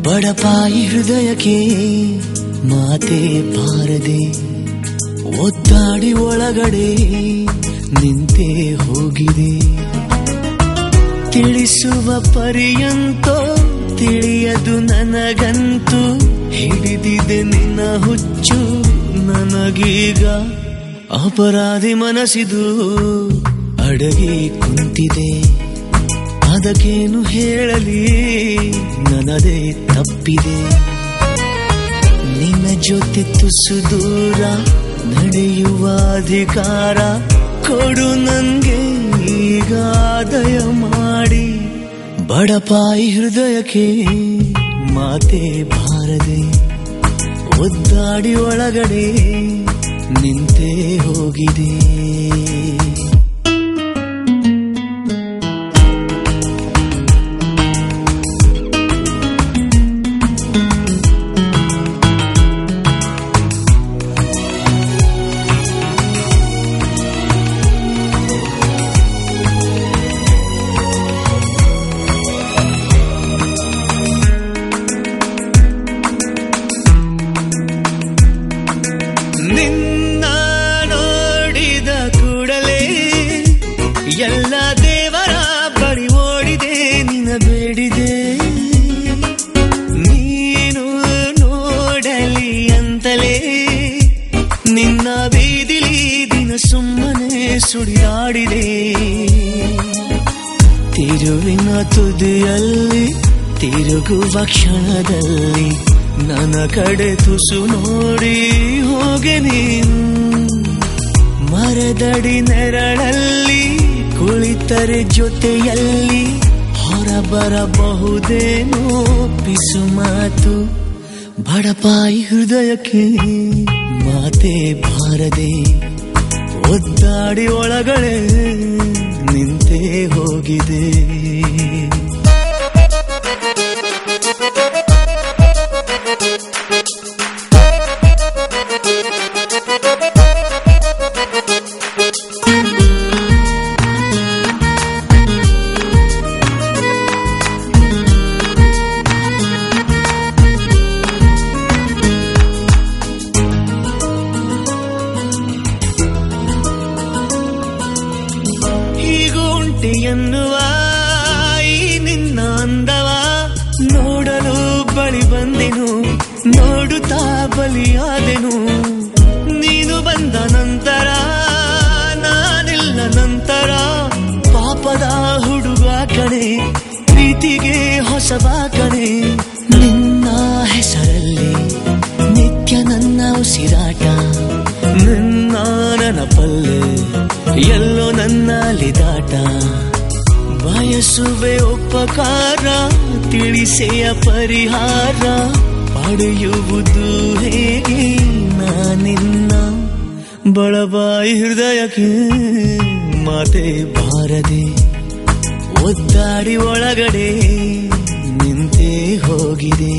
ಬಡಪಾಯಿ ಹೃದಯಕ್ಕೆ ಮಾತೆ ಬಾರದೆ ಒದ್ದಾಡಿ ಒಳಗಡೆ ನಿಂತೇ ಹೋಗಿದೆ. ತಿಳಿಸುವ ಪರ್ಯಂತೋ ತಿಳಿಯದು ನನಗಂತೂ, ಹಿಡಿದಿದೆ ನಿನ್ನ ಹುಚ್ಚು ನನಗೀಗ. ಅಪರಾಧಿ ಮನಸ್ಸಿದು ಅಡಗಿ ಕುಂತಿದೆ, ಅದಕ್ಕೇನು ಹೇಳಲಿ ನನ್ನದೇ ತಪ್ಪಿದೆ. ನಿನ್ನ ಜೊತೆ ತುಸು ದೂರ ನಡೆಯುವ ಅಧಿಕಾರ ಕೊಡು ನಂಗೆ ಈಗ ದಯ ಮಾಡಿ. ಬಡಪಾಯಿ ಹೃದಯಕ್ಕೆ ಮಾತೆ ಬಾರದೆ ಒದ್ದಾಡಿ ಒಳಗಡೆ ನಿಂತೇ ಹೋಗಿದೆ. ನಿನ್ನ ನೋಡಿದ ಕೂಡಲೇ ಎಲ್ಲ ದೇವರ ಬಳಿ ಓಡಿದೆ, ನಿನ್ನ ಬೇಡಿದೆ. ನೀನು ನೋಡಲಿ ಅಂತಲೇ ನಿನ್ನ ಬೀದಿಲಿ ದಿನ ಸುಮ್ಮನೆ ಸುಳಿದಾಡಿದೆ. ತಿರುವಿನ ತುದಿಯಲ್ಲಿ ತಿರುಗುವ ಕ್ಷಣದಲ್ಲಿ ನನ್ನ ಕಡೆ ತುಸು ನೋಡಿ ಹೋಗೆ ನೀನು. ಮರದಡಿ ನೆರಳಲ್ಲಿ ಕುಳಿತರೆ ಜೊತೆಯಲ್ಲಿ ಹೊರಬರಬಹುದೇನೋ ಪಿಸು ಮಾತು. ಬಡಪಾಯಿ ಹೃದಯಕ್ಕೆ ಮಾತೆ ಬಾರದೆ ಒದ್ದಾಡಿ ಒಳಗಡೆ ನಿಂತೇ ಹೋಗಿದೆ. ಎನ್ನುವ ಈ ನಿನ್ನ ಅಂದವ ನೋಡಲು ಬಳಿ ಬಂದೆನು, ನೋಡುತ್ತಾ ಬಲಿಯಾದೆನು. ನೀನು ಬಂದ ನಂತರ ನಾನಿಲ್ಲ ನಂತರ ಪಾಪದ ಹುಡುಗ ಕಣೆ, ಪ್ರೀತಿಗೆ ಹೊಸಬ ಕಣೆ. ನಿನ್ನ ಹೆಸರಲ್ಲಿ ನಿತ್ಯ ನನ್ನ ಉಸಿರಾಟ, ನಿನ್ನ ನೆನಪಲ್ಲೇ ಎಲ್ಲೋ ನನ್ನ ಲಿದಾಟ. ಬಯಸುವೆ ಉಪಕಾರ ತಿಳಿಸೆಯ ಪರಿಹಾರ, ಪಡೆಯುವುದು ಹೇಗೆ ನಾನಿನ್ನ. ಬಡಪಾಯಿ ಹೃದಯಕ್ಕೆ ಮಾತೆ ಬಾರದೆ ಒದ್ದಾಡಿ ಒಳಗಡೆ ನಿಂತೇ ಹೋಗಿದೆ.